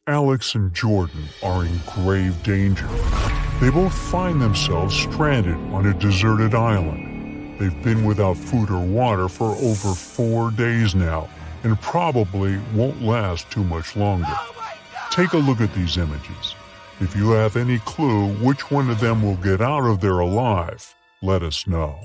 Alex and Jordan are in grave danger. They both find themselves stranded on a deserted island. They've been without food or water for over 4 days now, and probably won't last too much longer. Take a look at these images. If you have any clue which one of them will get out of there alive, let us know.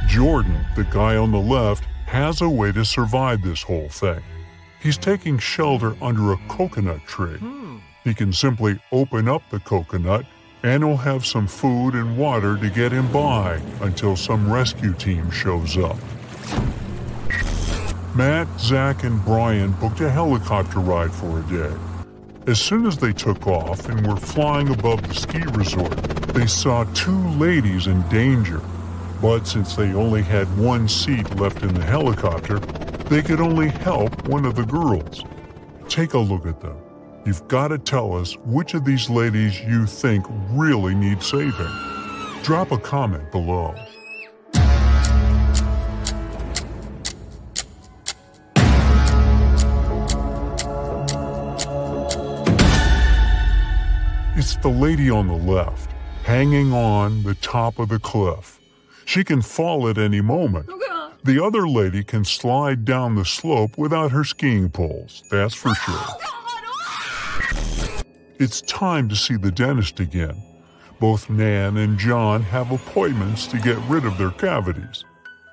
Jordan, the guy on the left, has a way to survive this whole thing. He's taking shelter under a coconut tree. He can simply open up the coconut and he'll have some food and water to get him by until some rescue team shows up. Matt, Zach, and Brian booked a helicopter ride for a day. As soon as they took off and were flying above the ski resort, they saw 2 ladies in danger. But since they only had 1 seat left in the helicopter, they could only help one of the girls. Take a look at them. You've got to tell us which of these ladies you think really need saving. Drop a comment below. It's the lady on the left, hanging on the top of the cliff. She can fall at any moment. The other lady can slide down the slope without her skiing poles, that's for sure. It's time to see the dentist again. Both Nan and John have appointments to get rid of their cavities.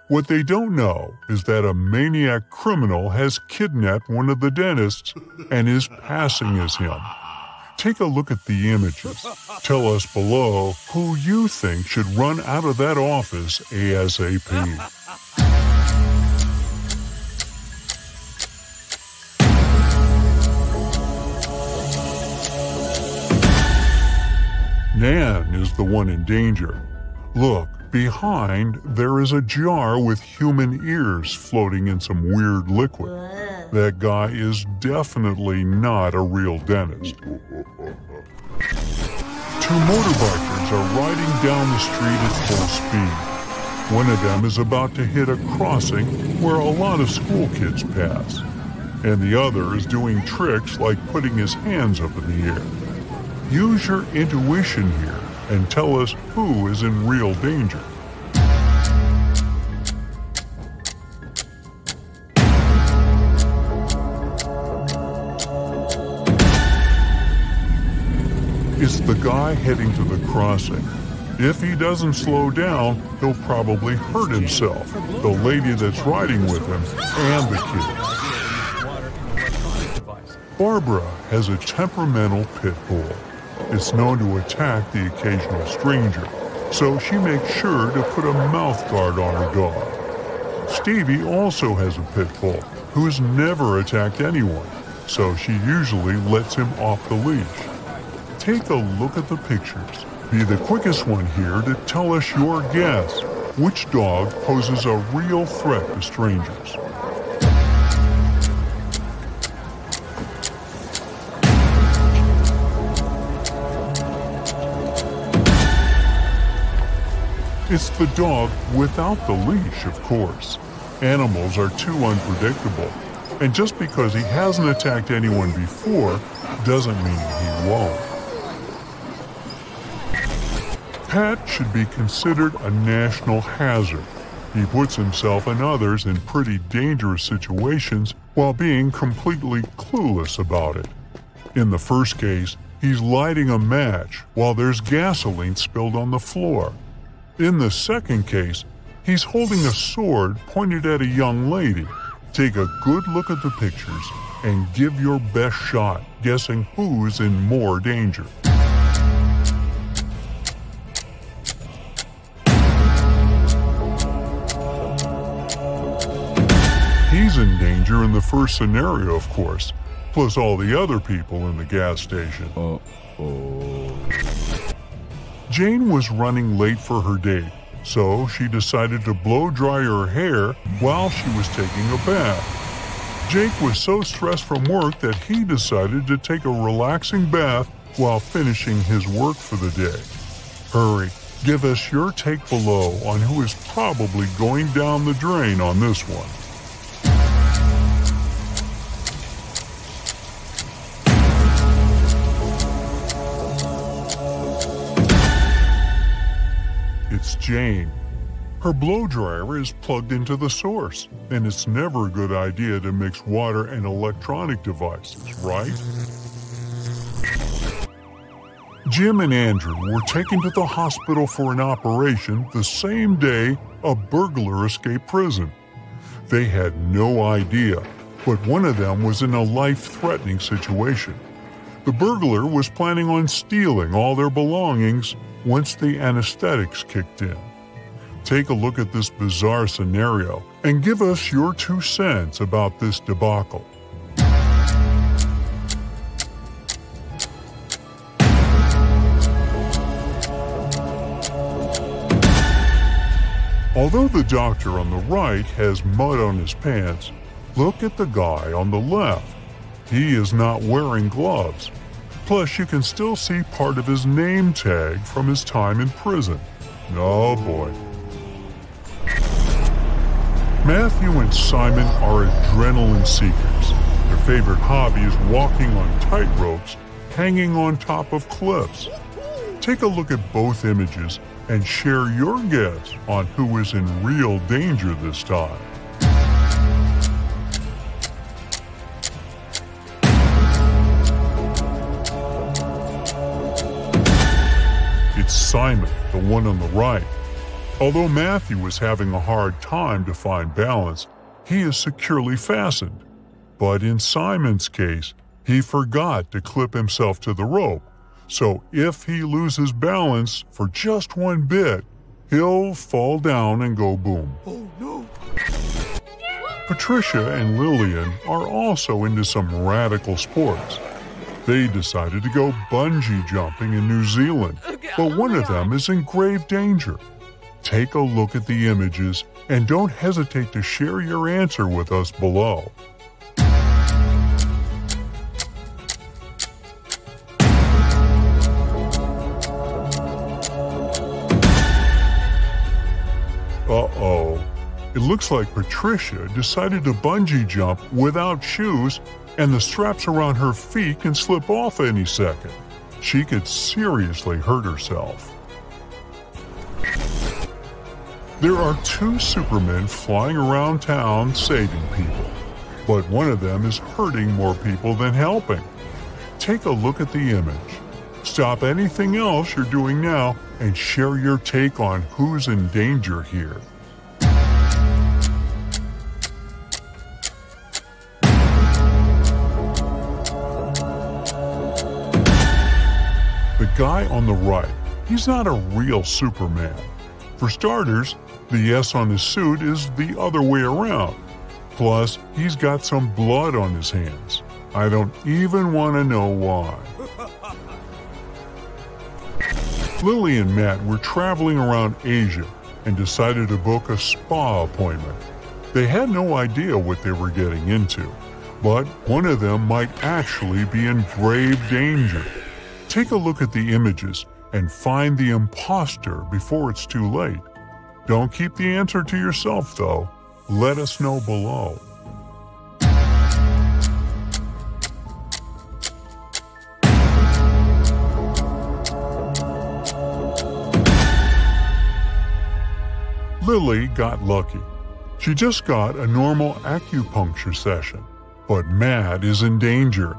What they don't know is that a maniac criminal has kidnapped one of the dentists and is passing as him. Take a look at the images. Tell us below who you think should run out of that office ASAP. Nan is the one in danger. Look, behind there is a jar with human ears floating in some weird liquid. That guy is definitely not a real dentist. 2 motorbikers are riding down the street at full speed. One of them is about to hit a crossing where a lot of school kids pass, and the other is doing tricks like putting his hands up in the air. Use your intuition here and tell us who is in real danger. It's the guy heading to the crossing. If he doesn't slow down, he'll probably hurt himself, the lady that's riding with him, and the kids. Barbara has a temperamental pit bull. It's known to attack the occasional stranger, so she makes sure to put a mouth guard on her dog. Stevie also has a pit bull who's never attacked anyone, so she usually lets him off the leash. Take a look at the pictures. Be the quickest one here to tell us your guess. Which dog poses a real threat to strangers? It's the dog without the leash, of course. Animals are too unpredictable, and just because he hasn't attacked anyone before doesn't mean he won't. Pat should be considered a national hazard. He puts himself and others in pretty dangerous situations while being completely clueless about it. In the first case, he's lighting a match while there's gasoline spilled on the floor. In the second case, he's holding a sword pointed at a young lady. Take a good look at the pictures and give your best shot guessing who's in more danger. He's in danger in the first scenario, of course, plus all the other people in the gas station. Jane was running late for her date, so she decided to blow dry her hair while she was taking a bath. Jake was so stressed from work that he decided to take a relaxing bath while finishing his work for the day. Hurry, Give us your take below on who is probably going down the drain on this one. It's Jane. Her blow dryer is plugged into the source, and it's never a good idea to mix water and electronic devices, right? Jim and Andrew were taken to the hospital for an operation the same day a burglar escaped prison. They had no idea, but one of them was in a life-threatening situation. The burglar was planning on stealing all their belongings once the anesthetics kicked in. Take a look at this bizarre scenario and give us your 2 cents about this debacle. Although the doctor on the right has mud on his pants, look at the guy on the left. He is not wearing gloves. Plus, you can still see part of his name tag from his time in prison. Oh boy. Matthew and Simon are adrenaline seekers. Their favorite hobby is walking on tight ropes, hanging on top of cliffs. Take a look at both images and share your guess on who is in real danger this time. It's Simon, the one on the right. Although Matthew is having a hard time to find balance, he is securely fastened. But in Simon's case, he forgot to clip himself to the rope. So if he loses balance for just one bit, he'll fall down and go boom. Oh no! Patricia and Lillian are also into some radical sports. They decided to go bungee jumping in New Zealand, but one of them is in grave danger. Take a look at the images and don't hesitate to share your answer with us below. Uh-oh. It looks like Patricia decided to bungee jump without shoes, and the straps around her feet can slip off any second. She could seriously hurt herself. There are 2 supermen flying around town saving people, but one of them is hurting more people than helping. Take a look at the image. Stop anything else you're doing now and share your take on who's in danger here. The guy on the right, he's not a real Superman. For starters, the S on his suit is the other way around. Plus, he's got some blood on his hands. I don't even want to know why. Lily and Matt were traveling around Asia and decided to book a spa appointment. They had no idea what they were getting into, but one of them might actually be in grave danger. Take a look at the images and find the imposter before it's too late. Don't keep the answer to yourself, though. Let us know below. Lily got lucky. She just got a normal acupuncture session. But Matt is in danger.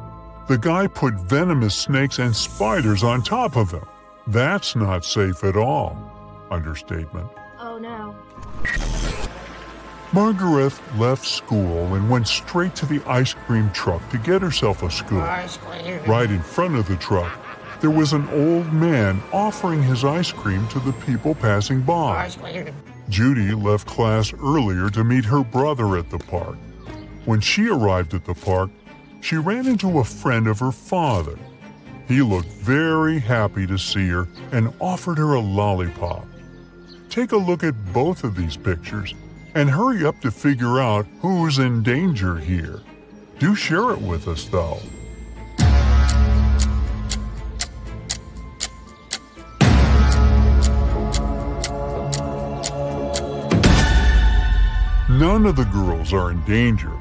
The guy put venomous snakes and spiders on top of him. That's not safe at all. Understatement. Oh no. Margaret left school and went straight to the ice cream truck to get herself a scoop. Ice cream. Right in front of the truck, there was an old man offering his ice cream to the people passing by. Ice cream. Judy left class earlier to meet her brother at the park. When she arrived at the park, she ran into a friend of her father. He looked very happy to see her and offered her a lollipop. Take a look at both of these pictures and hurry up to figure out who's in danger here. Do share it with us, though. None of the girls are in danger,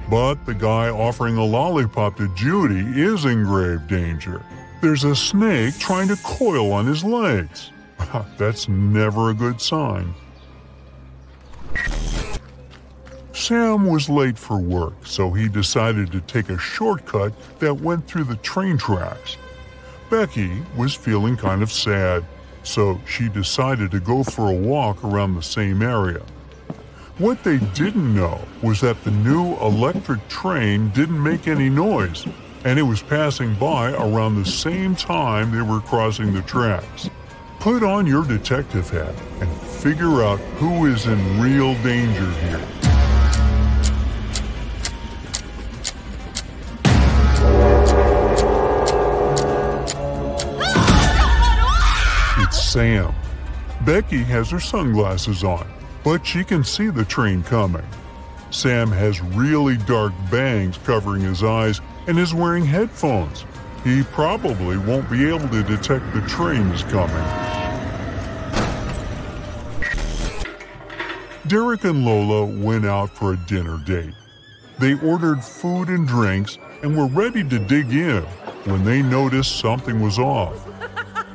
but the guy offering a lollipop to Judy is in grave danger. There's a snake trying to coil on his legs. That's never a good sign. Sam was late for work, so he decided to take a shortcut that went through the train tracks. Becky was feeling kind of sad, so she decided to go for a walk around the same area. What they didn't know was that the new electric train didn't make any noise, and it was passing by around the same time they were crossing the tracks. Put on your detective hat and figure out who is in real danger here. It's Sam. Becky has her sunglasses on, but she can see the train coming. Sam has really dark bangs covering his eyes and is wearing headphones. He probably won't be able to detect the train is coming. Derek and Lola went out for a dinner date. They ordered food and drinks and were ready to dig in when they noticed something was off.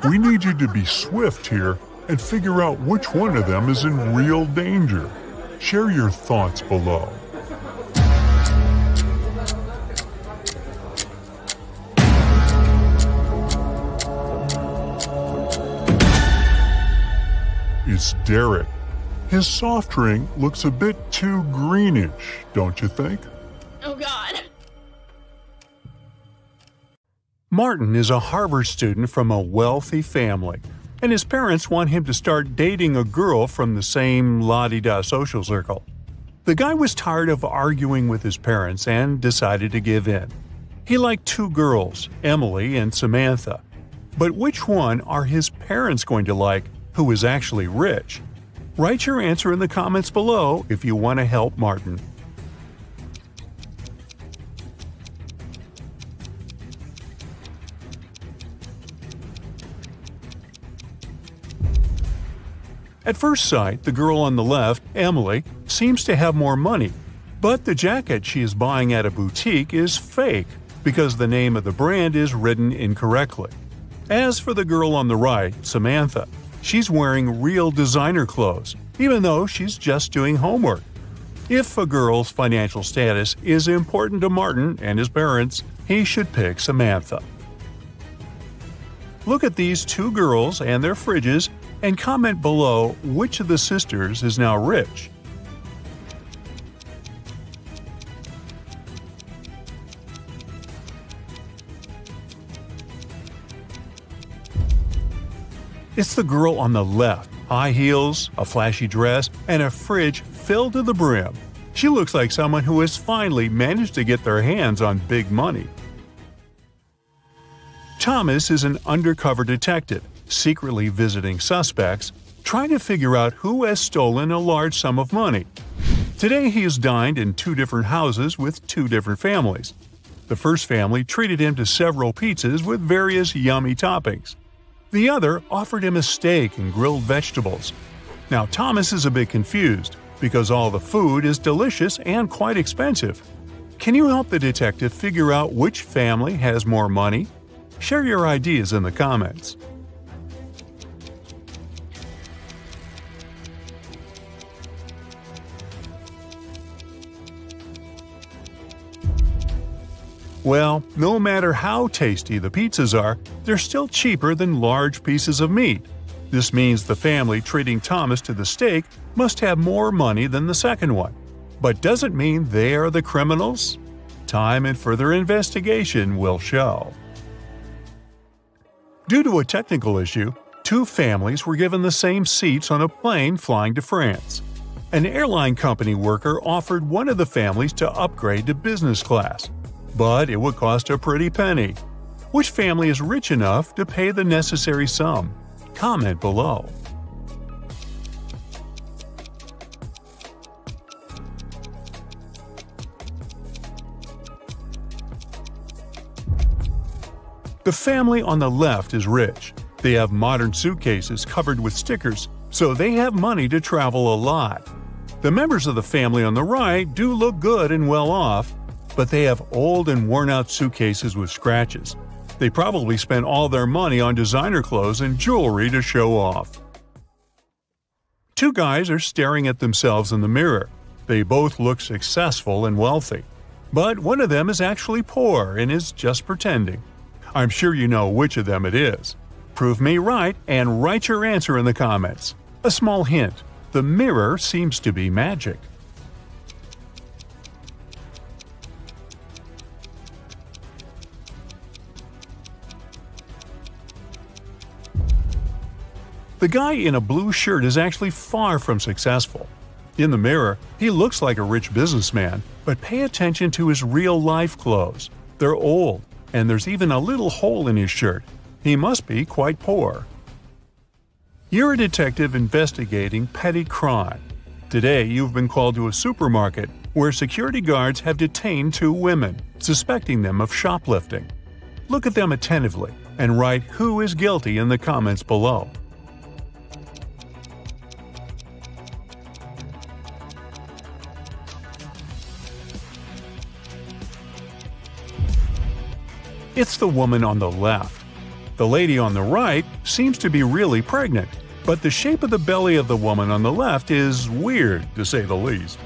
We need you to be swift here and figure out which one of them is in real danger. Share your thoughts below. It's Derek. His soft drink looks a bit too greenish, don't you think? Oh, God. Martin is a Harvard student from a wealthy family, and his parents want him to start dating a girl from the same la-di-da social circle. The guy was tired of arguing with his parents and decided to give in. He liked two girls, Emily and Samantha. But which one are his parents going to like, who is actually rich? Write your answer in the comments below if you want to help Martin. At first sight, the girl on the left, Emily, seems to have more money, but the jacket she is buying at a boutique is fake because the name of the brand is written incorrectly. As for the girl on the right, Samantha, she's wearing real designer clothes, even though she's just doing homework. If a girl's financial status is important to Martin and his parents, he should pick Samantha. Look at these two girls and their fridges and comment below which of the sisters is now rich. It's the girl on the left, high heels, a flashy dress, and a fridge filled to the brim. She looks like someone who has finally managed to get their hands on big money. Thomas is an undercover detective, secretly visiting suspects, trying to figure out who has stolen a large sum of money. Today he has dined in two different houses with two different families. The first family treated him to several pizzas with various yummy toppings. The other offered him a steak and grilled vegetables. Now Thomas is a bit confused, because all the food is delicious and quite expensive. Can you help the detective figure out which family has more money? Share your ideas in the comments. Well, no matter how tasty the pizzas are, they're still cheaper than large pieces of meat. This means the family treating Thomas to the steak must have more money than the second one. But does it mean they are the criminals? Time and further investigation will show. Due to a technical issue, two families were given the same seats on a plane flying to France. An airline company worker offered one of the families to upgrade to business class, but it would cost a pretty penny. Which family is rich enough to pay the necessary sum? Comment below. The family on the left is rich. They have modern suitcases covered with stickers, so they have money to travel a lot. The members of the family on the right do look good and well off, but they have old and worn-out suitcases with scratches. They probably spent all their money on designer clothes and jewelry to show off. Two guys are staring at themselves in the mirror. They both look successful and wealthy. But one of them is actually poor and is just pretending. I'm sure you know which of them it is. Prove me right and write your answer in the comments. A small hint: the mirror seems to be magic. The guy in a blue shirt is actually far from successful. In the mirror, he looks like a rich businessman, but pay attention to his real-life clothes. They're old, and there's even a little hole in his shirt. He must be quite poor. You're a detective investigating petty crime. Today, you've been called to a supermarket where security guards have detained two women, suspecting them of shoplifting. Look at them attentively and write who is guilty in the comments below. It's the woman on the left. The lady on the right seems to be really pregnant, but the shape of the belly of the woman on the left is weird, to say the least.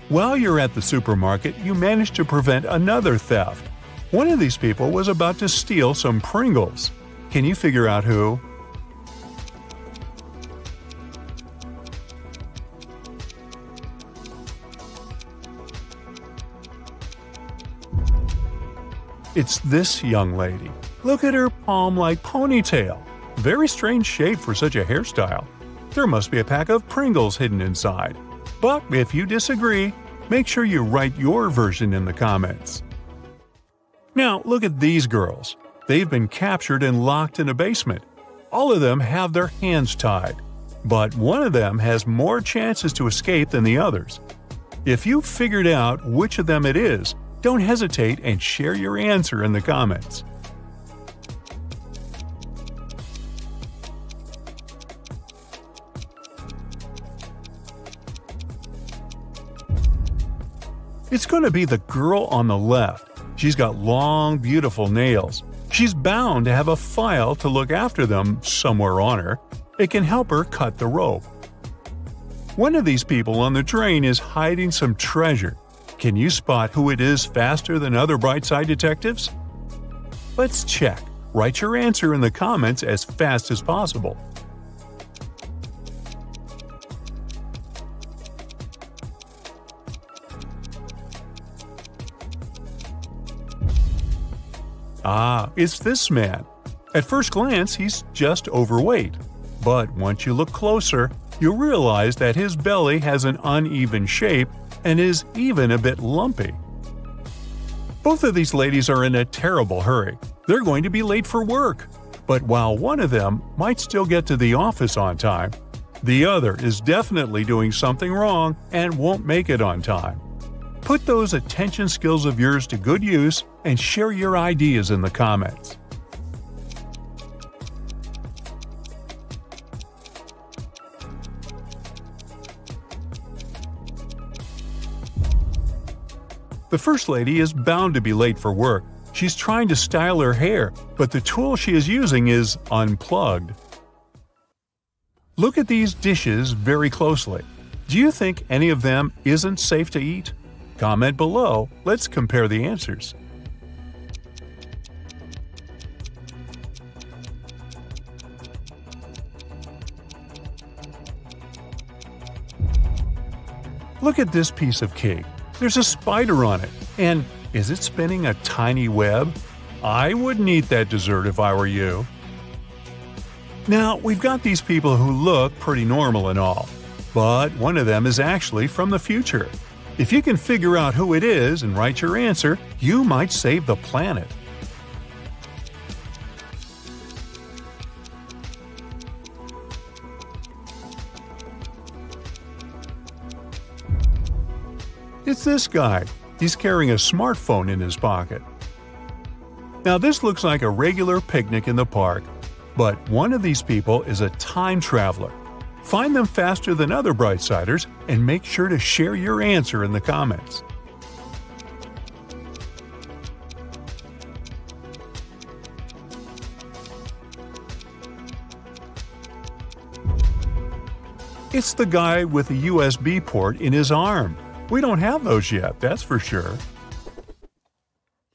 While you're at the supermarket, you manage to prevent another theft. One of these people was about to steal some Pringles. Can you figure out who? It's this young lady. Look at her palm-like ponytail. Very strange shape for such a hairstyle. There must be a pack of Pringles hidden inside. But if you disagree, make sure you write your version in the comments. Now look at these girls. They've been captured and locked in a basement. All of them have their hands tied. But one of them has more chances to escape than the others. If you've figured out which of them it is, don't hesitate and share your answer in the comments. It's going to be the girl on the left. She's got long, beautiful nails. She's bound to have a file to look after them somewhere on her. It can help her cut the rope. One of these people on the train is hiding some treasure. Can you spot who it is faster than other Brightside detectives? Let's check. Write your answer in the comments as fast as possible. It's this man. At first glance, he's just overweight. But once you look closer, you realize that his belly has an uneven shape and is even a bit lumpy. Both of these ladies are in a terrible hurry. They're going to be late for work. But while one of them might still get to the office on time, the other is definitely doing something wrong and won't make it on time. Put those attention skills of yours to good use and share your ideas in the comments. The first lady is bound to be late for work. She's trying to style her hair, but the tool she is using is unplugged. Look at these dishes very closely. Do you think any of them isn't safe to eat? Comment below. Let's compare the answers. Look at this piece of cake. There's a spider on it. And is it spinning a tiny web? I wouldn't eat that dessert if I were you. Now, we've got these people who look pretty normal and all, but one of them is actually from the future. If you can figure out who it is and write your answer, you might save the planet. It's this guy. He's carrying a smartphone in his pocket. Now this looks like a regular picnic in the park, but one of these people is a time traveler. Find them faster than other Brightsiders and make sure to share your answer in the comments. It's the guy with a USB port in his arm. We don't have those yet, that's for sure.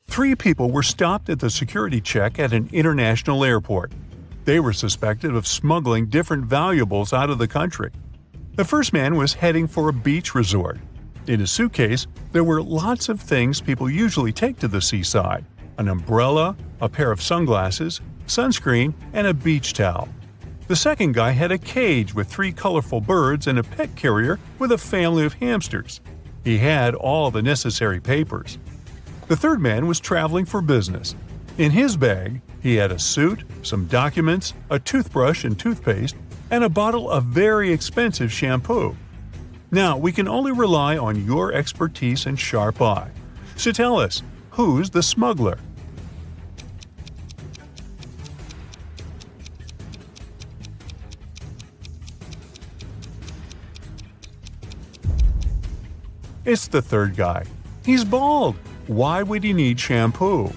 3 people were stopped at the security check at an international airport. They were suspected of smuggling different valuables out of the country. The first man was heading for a beach resort. In his suitcase, there were lots of things people usually take to the seaside: an umbrella, a pair of sunglasses, sunscreen, and a beach towel. The second guy had a cage with 3 colorful birds and a pet carrier with a family of hamsters. He had all the necessary papers. The third man was traveling for business. In his bag, he had a suit, some documents, a toothbrush and toothpaste, and a bottle of very expensive shampoo. Now, we can only rely on your expertise and sharp eye. So tell us, who's the smuggler? It's the third guy. He's bald. Why would he need shampoo?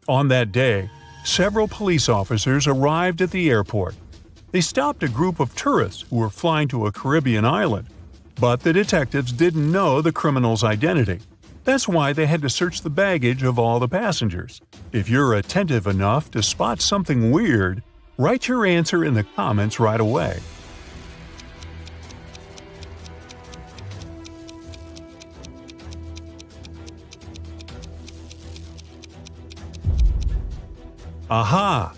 On that day, several police officers arrived at the airport. They stopped a group of tourists who were flying to a Caribbean island. But the detectives didn't know the criminal's identity. That's why they had to search the baggage of all the passengers. If you're attentive enough to spot something weird, write your answer in the comments right away. Aha!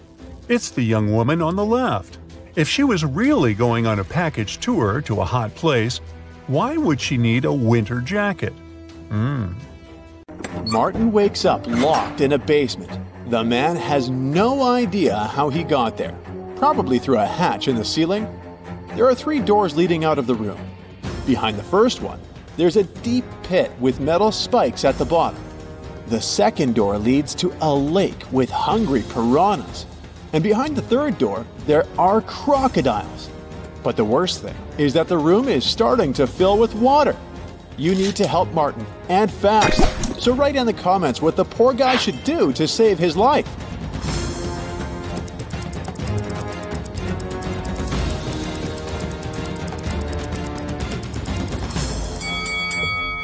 It's the young woman on the left. If she was really going on a package tour to a hot place, why would she need a winter jacket? Martin wakes up locked in a basement. The man has no idea how he got there. Probably through a hatch in the ceiling. There are 3 doors leading out of the room. Behind the first one, there's a deep pit with metal spikes at the bottom. The second door leads to a lake with hungry piranhas. And behind the third door, there are crocodiles. But the worst thing is that the room is starting to fill with water. You need to help Martin, and fast. So write in the comments what the poor guy should do to save his life.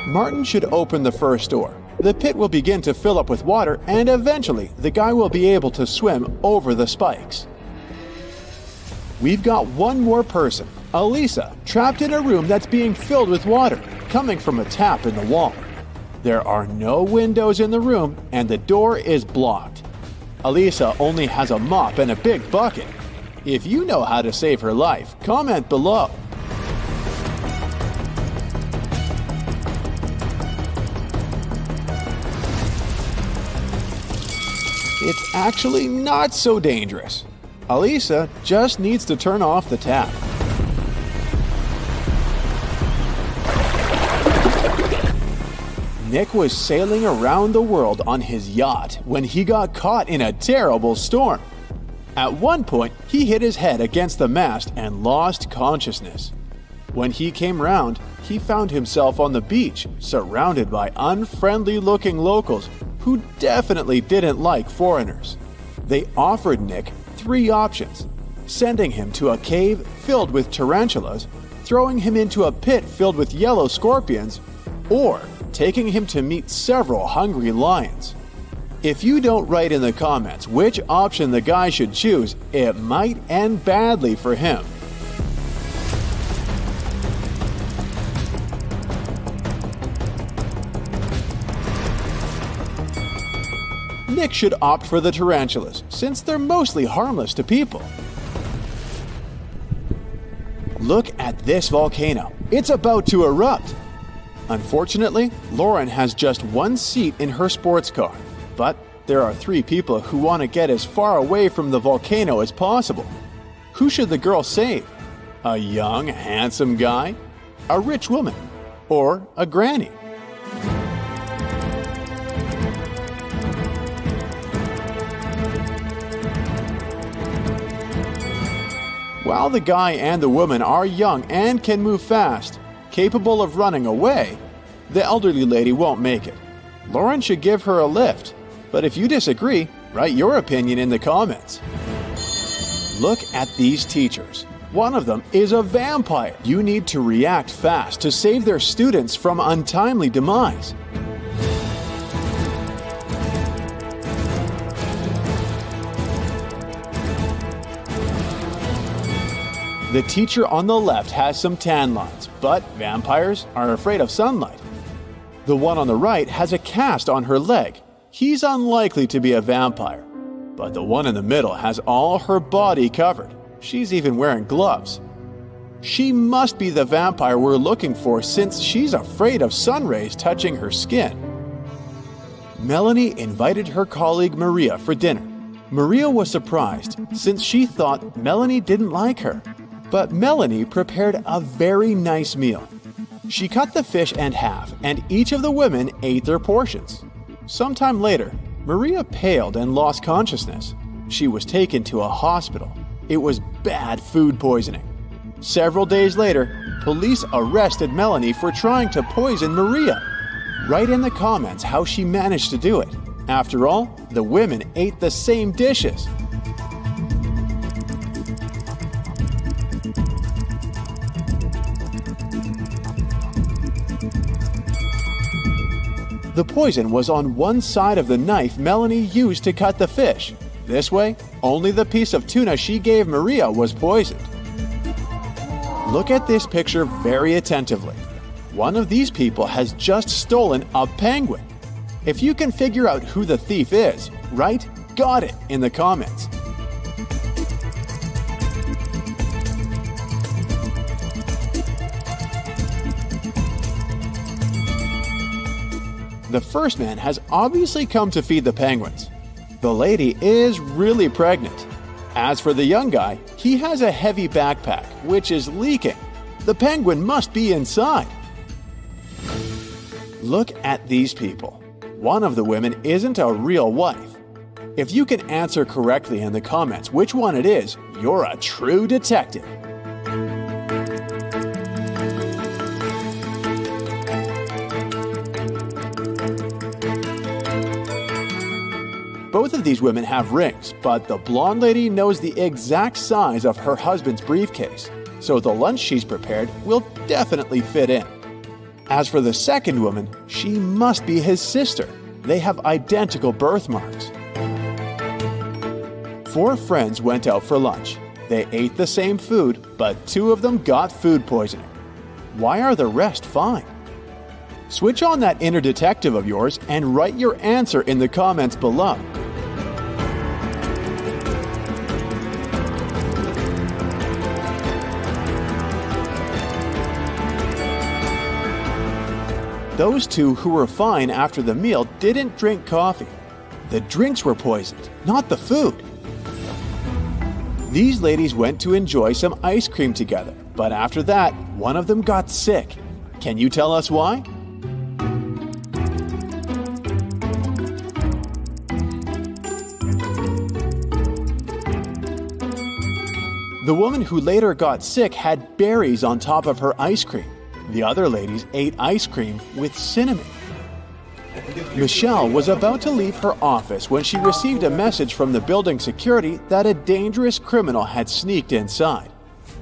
Martin should open the first door. The pit will begin to fill up with water, and eventually the guy will be able to swim over the spikes. We've got one more person, Elisa, trapped in a room that's being filled with water, coming from a tap in the wall. There are no windows in the room, and the door is blocked. Elisa only has a mop and a big bucket. If you know how to save her life, comment below. It's actually not so dangerous. Elisa just needs to turn off the tap. Nick was sailing around the world on his yacht when he got caught in a terrible storm. At one point, he hit his head against the mast and lost consciousness. When he came round, he found himself on the beach, surrounded by unfriendly-looking locals who definitely didn't like foreigners. They offered Nick 3 options: sending him to a cave filled with tarantulas, throwing him into a pit filled with yellow scorpions, or taking him to meet several hungry lions. If you don't write in the comments which option the guy should choose, it might end badly for him. Nick should opt for the tarantulas, since they're mostly harmless to people. Look at this volcano. It's about to erupt. Unfortunately, Lauren has just 1 seat in her sports car, but there are 3 people who want to get as far away from the volcano as possible. Who should the girl save? A young, handsome guy? A rich woman? Or a granny? While the guy and the woman are young and can move fast, capable of running away, the elderly lady won't make it. Lauren should give her a lift, but if you disagree, write your opinion in the comments. Look at these teachers. One of them is a vampire. You need to react fast to save their students from untimely demise. The teacher on the left has some tan lines, but vampires are afraid of sunlight. The one on the right has a cast on her leg. He's unlikely to be a vampire. But the one in the middle has all her body covered. She's even wearing gloves. She must be the vampire we're looking for since she's afraid of sun rays touching her skin. Melanie invited her colleague Maria for dinner. Maria was surprised since she thought Melanie didn't like her. But Melanie prepared a very nice meal. She cut the fish in half, and each of the women ate their portions. Sometime later, Maria paled and lost consciousness. She was taken to a hospital. It was bad food poisoning. Several days later, police arrested Melanie for trying to poison Maria. Write in the comments how she managed to do it. After all, the women ate the same dishes. The poison was on one side of the knife Melanie used to cut the fish. This way, only the piece of tuna she gave Maria was poisoned. Look at this picture very attentively. One of these people has just stolen a penguin. If you can figure out who the thief is, write "got it" in the comments. The first man has obviously come to feed the penguins. The lady is really pregnant. As for the young guy, he has a heavy backpack, which is leaking. The penguin must be inside. Look at these people. One of the women isn't a real wife. If you can answer correctly in the comments which one it is, you're a true detective. Both of these women have rings, but the blonde lady knows the exact size of her husband's briefcase, so the lunch she's prepared will definitely fit in. As for the second woman, she must be his sister. They have identical birthmarks. 4 friends went out for lunch. They ate the same food, but 2 of them got food poisoning. Why are the rest fine? Switch on that inner detective of yours and write your answer in the comments below. Those 2 who were fine after the meal didn't drink coffee. The drinks were poisoned, not the food. These ladies went to enjoy some ice cream together, but after that, one of them got sick. Can you tell us why? The woman who later got sick had berries on top of her ice cream. The other ladies ate ice cream with cinnamon. Michelle was about to leave her office when she received a message from the building security that a dangerous criminal had sneaked inside.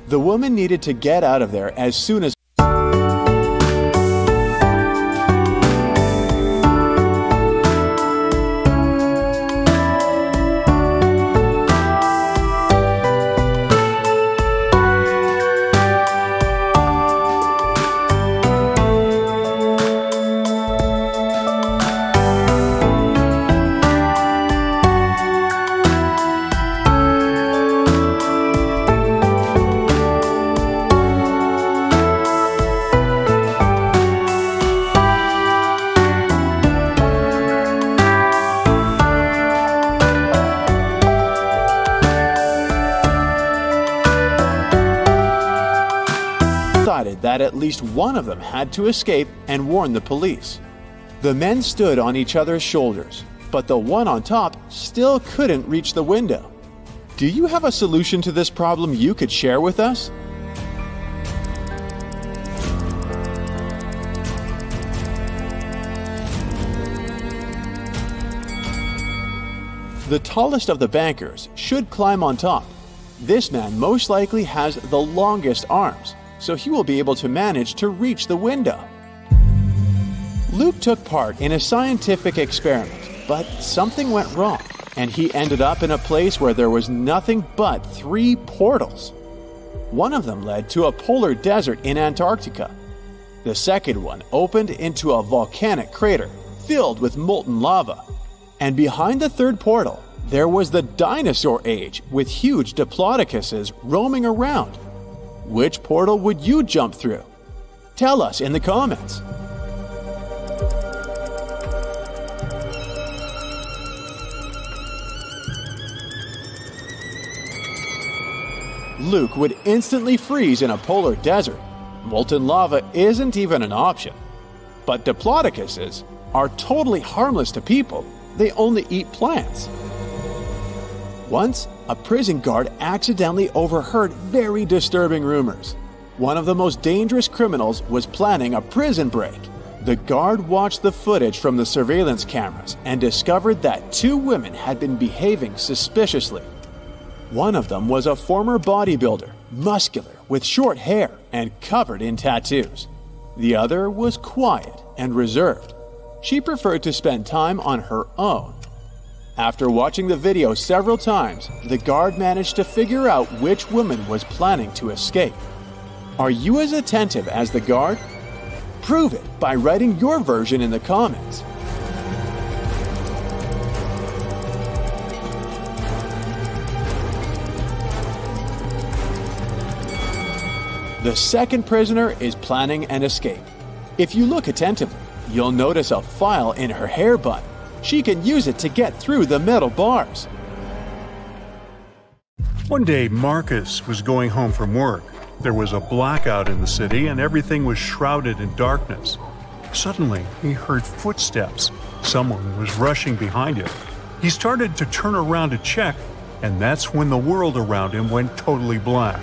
The woman needed to get out of there as soon as that at least one of them had to escape and warn the police. The men stood on each other's shoulders, but the one on top still couldn't reach the window. Do you have a solution to this problem you could share with us? The tallest of the bankers should climb on top. This man most likely has the longest arms, so he will be able to manage to reach the window. Luke took part in a scientific experiment, but something went wrong, and he ended up in a place where there was nothing but 3 portals. One of them led to a polar desert in Antarctica. The second one opened into a volcanic crater filled with molten lava. And behind the third portal, there was the dinosaur age with huge diplodocuses roaming around. Which portal would you jump through? Tell us in the comments. Luke would instantly freeze in a polar desert. Molten lava isn't even an option. But diplodocuses are totally harmless to people. They only eat plants. Once, a prison guard accidentally overheard very disturbing rumors. One of the most dangerous criminals was planning a prison break. The guard watched the footage from the surveillance cameras and discovered that 2 women had been behaving suspiciously. One of them was a former bodybuilder, muscular, with short hair and covered in tattoos. The other was quiet and reserved. She preferred to spend time on her own. After watching the video several times, the guard managed to figure out which woman was planning to escape. Are you as attentive as the guard? Prove it by writing your version in the comments. The second prisoner is planning an escape. If you look attentively, you'll notice a file in her hair bun. She can use it to get through the metal bars. One day, Marcus was going home from work. There was a blackout in the city and everything was shrouded in darkness. Suddenly, he heard footsteps. Someone was rushing behind him. He started to turn around to check, and that's when the world around him went totally black.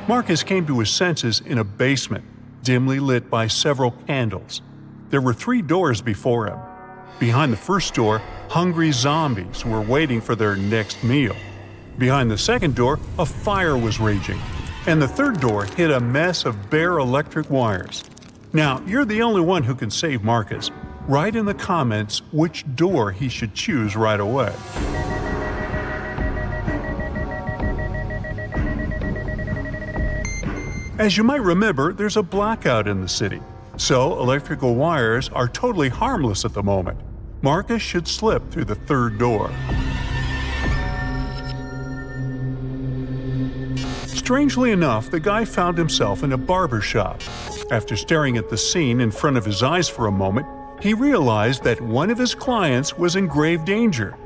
Marcus came to his senses in a basement, dimly lit by several candles. There were 3 doors before him. Behind the first door, hungry zombies were waiting for their next meal. Behind the second door, a fire was raging. And the third door hid a mess of bare electric wires. Now, you're the only one who can save Marcus. Write in the comments which door he should choose right away. As you might remember, there's a blackout in the city, so electrical wires are totally harmless at the moment. Marcus should slip through the third door. Strangely enough, the guy found himself in a barber shop. After staring at the scene in front of his eyes for a moment, he realized that one of his clients was in grave danger.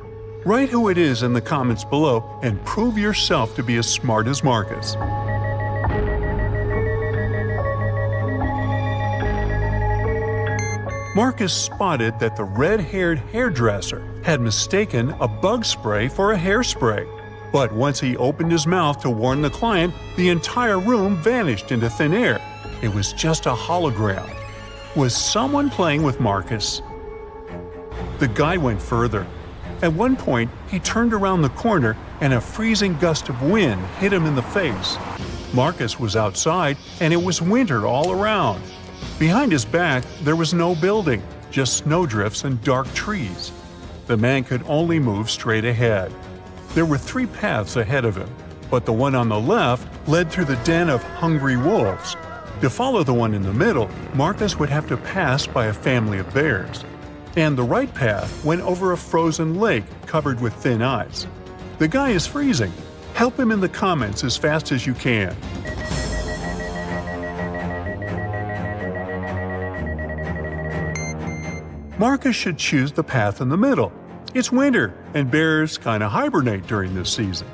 Write who it is in the comments below and prove yourself to be as smart as Marcus. Marcus spotted that the red-haired hairdresser had mistaken a bug spray for a hairspray. But once he opened his mouth to warn the client, the entire room vanished into thin air. It was just a hologram. Was someone playing with Marcus? The guy went further. At one point, he turned around the corner and a freezing gust of wind hit him in the face. Marcus was outside and it was winter all around. Behind his back, there was no building, just snowdrifts and dark trees. The man could only move straight ahead. There were 3 paths ahead of him, but the one on the left led through the den of hungry wolves. To follow the one in the middle, Marcus would have to pass by a family of bears. And the right path went over a frozen lake covered with thin ice. The guy is freezing. Help him in the comments as fast as you can. Marcus should choose the path in the middle. It's winter, and bears kinda hibernate during this season.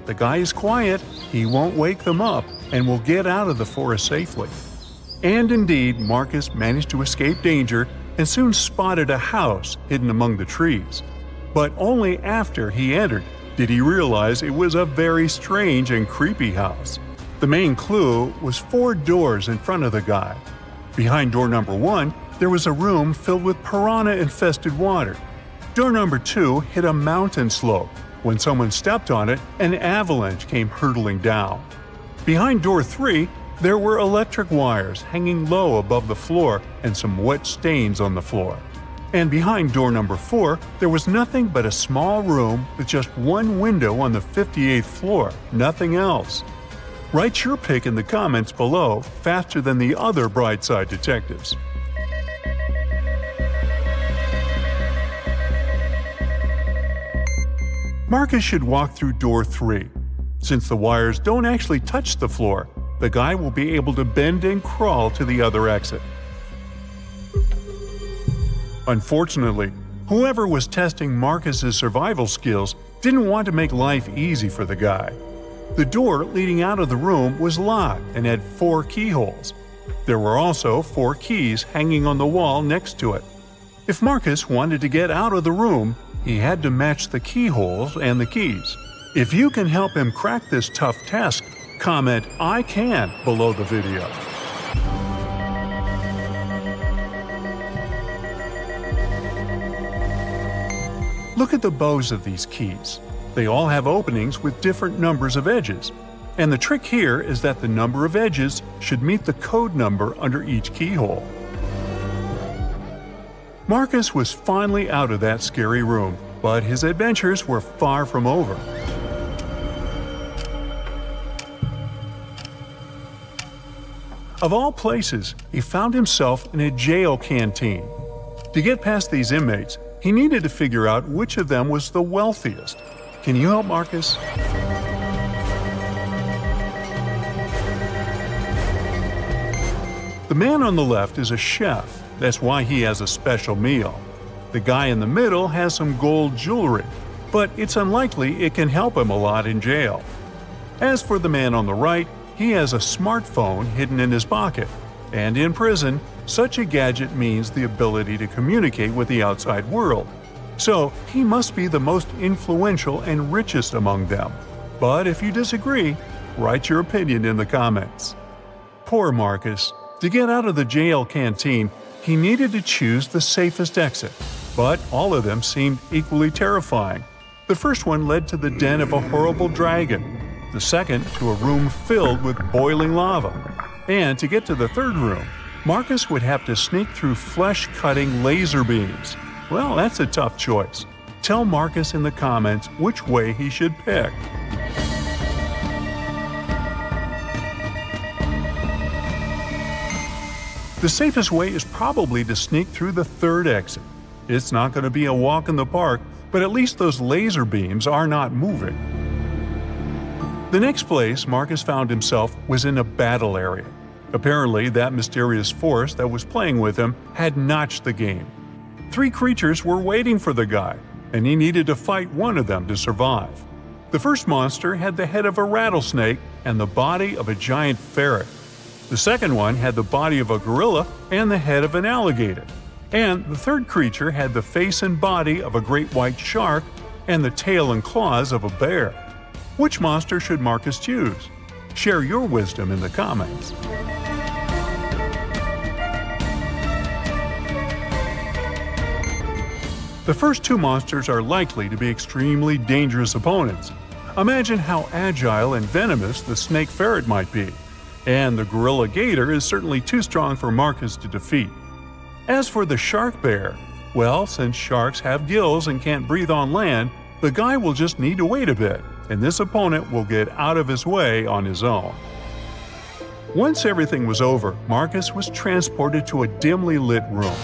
The guy is quiet, he won't wake them up, and will get out of the forest safely. And indeed, Marcus managed to escape danger and soon spotted a house hidden among the trees. But only after he entered did he realize it was a very strange and creepy house. The main clue was 4 doors in front of the guy. Behind door number 1, there was a room filled with piranha-infested water. Door number 2 hit a mountain slope. When someone stepped on it, an avalanche came hurtling down. Behind door 3, there were electric wires hanging low above the floor and some wet stains on the floor. And behind door number 4, there was nothing but a small room with just one window on the 58th floor, nothing else. Write your pick in the comments below faster than the other Brightside detectives. Marcus should walk through door 3. Since the wires don't actually touch the floor, the guy will be able to bend and crawl to the other exit. Unfortunately, whoever was testing Marcus's survival skills didn't want to make life easy for the guy. The door leading out of the room was locked and had 4 keyholes. There were also 4 keys hanging on the wall next to it. If Marcus wanted to get out of the room, he had to match the keyholes and the keys. If you can help him crack this tough task, comment "I can" below the video. Look at the bows of these keys. They all have openings with different numbers of edges. And the trick here is that the number of edges should meet the code number under each keyhole. Marcus was finally out of that scary room, but his adventures were far from over. Of all places, he found himself in a jail canteen. To get past these inmates, he needed to figure out which of them was the wealthiest. Can you help Marcus? The man on the left is a chef. That's why he has a special meal. The guy in the middle has some gold jewelry, but it's unlikely it can help him a lot in jail. As for the man on the right, he has a smartphone hidden in his pocket. And in prison, such a gadget means the ability to communicate with the outside world. So he must be the most influential and richest among them. But if you disagree, write your opinion in the comments. Poor Marcus. To get out of the jail canteen, he needed to choose the safest exit. But all of them seemed equally terrifying. The first one led to the den of a horrible dragon. The second to a room filled with boiling lava. And to get to the third room, Marcus would have to sneak through flesh-cutting laser beams. Well, that's a tough choice. Tell Marcus in the comments which way he should pick. The safest way is probably to sneak through the third exit. It's not going to be a walk in the park, but at least those laser beams are not moving. The next place Marcus found himself was in a battle area. Apparently, that mysterious force that was playing with him had notched the game. 3 creatures were waiting for the guy, and he needed to fight one of them to survive. The first monster had the head of a rattlesnake and the body of a giant ferret. The second one had the body of a gorilla and the head of an alligator. And the third creature had the face and body of a great white shark and the tail and claws of a bear. Which monster should Marcus choose? Share your wisdom in the comments. The first 2 monsters are likely to be extremely dangerous opponents. Imagine how agile and venomous the snake ferret might be. And the gorilla gator is certainly too strong for Marcus to defeat. As for the shark bear, well, since sharks have gills and can't breathe on land, the guy will just need to wait a bit, and this opponent will get out of his way on his own. Once everything was over, Marcus was transported to a dimly lit room.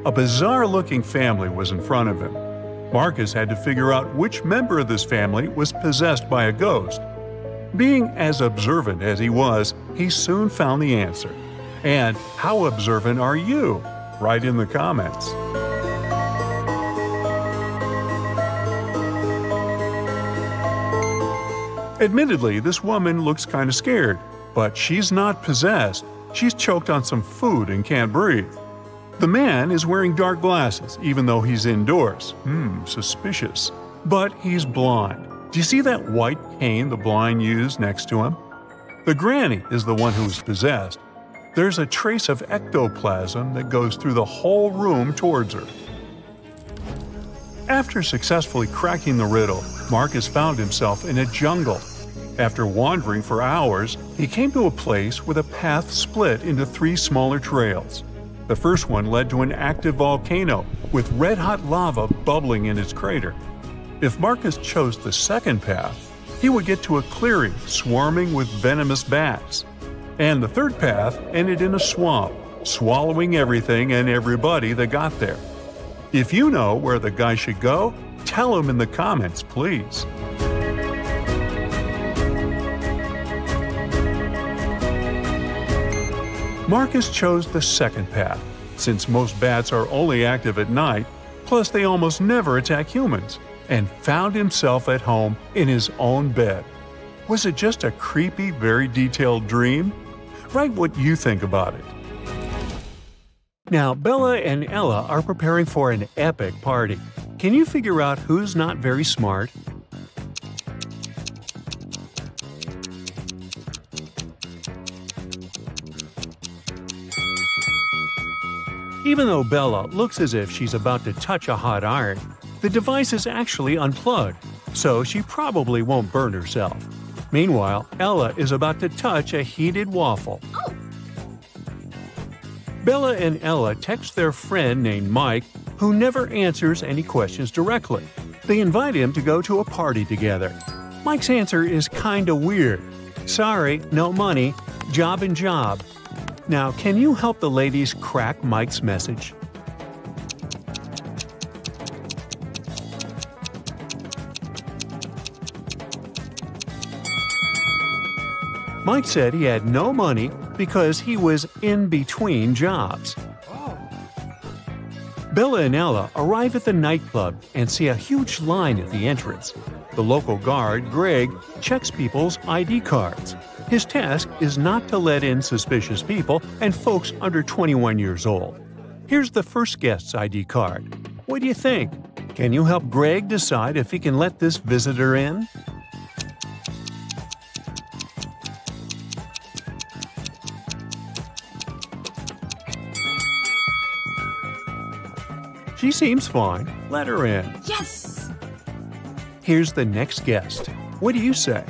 A bizarre-looking family was in front of him. Marcus had to figure out which member of this family was possessed by a ghost. Being as observant as he was, he soon found the answer. And how observant are you? Write in the comments. Admittedly, this woman looks kind of scared, but she's not possessed. She's choked on some food and can't breathe. The man is wearing dark glasses, even though he's indoors. Suspicious. But he's blind. Do you see that white cane the blind use next to him? The granny is the one who's possessed. There's a trace of ectoplasm that goes through the whole room towards her. After successfully cracking the riddle, Marcus found himself in a jungle. After wandering for hours, he came to a place where the path split into 3 smaller trails. The first one led to an active volcano with red-hot lava bubbling in its crater. If Marcus chose the second path, he would get to a clearing swarming with venomous bats. And the third path ended in a swamp, swallowing everything and everybody that got there. If you know where the guy should go, tell him in the comments, please. Marcus chose the second path, since most bats are only active at night, plus they almost never attack humans, and found himself at home in his own bed. Was it just a creepy, very detailed dream? Write what you think about it. Now, Bella and Ella are preparing for an epic party. Can you figure out who's not very smart? Even though Bella looks as if she's about to touch a hot iron, the device is actually unplugged, so she probably won't burn herself. Meanwhile, Ella is about to touch a heated waffle. Bella and Ella text their friend named Mike, who never answers any questions directly. They invite him to go to a party together. Mike's answer is kinda weird. Sorry, no money, job and job. Now, can you help the ladies crack Mike's message? Mike said he had no money because he was in between jobs. Bella and Ella arrive at the nightclub and see a huge line at the entrance. The local guard, Greg, checks people's ID cards. His task is not to let in suspicious people and folks under 21 years old. Here's the first guest's ID card. What do you think? Can you help Greg decide if he can let this visitor in? She seems fine. Let her in. Yes! Here's the next guest. What do you say?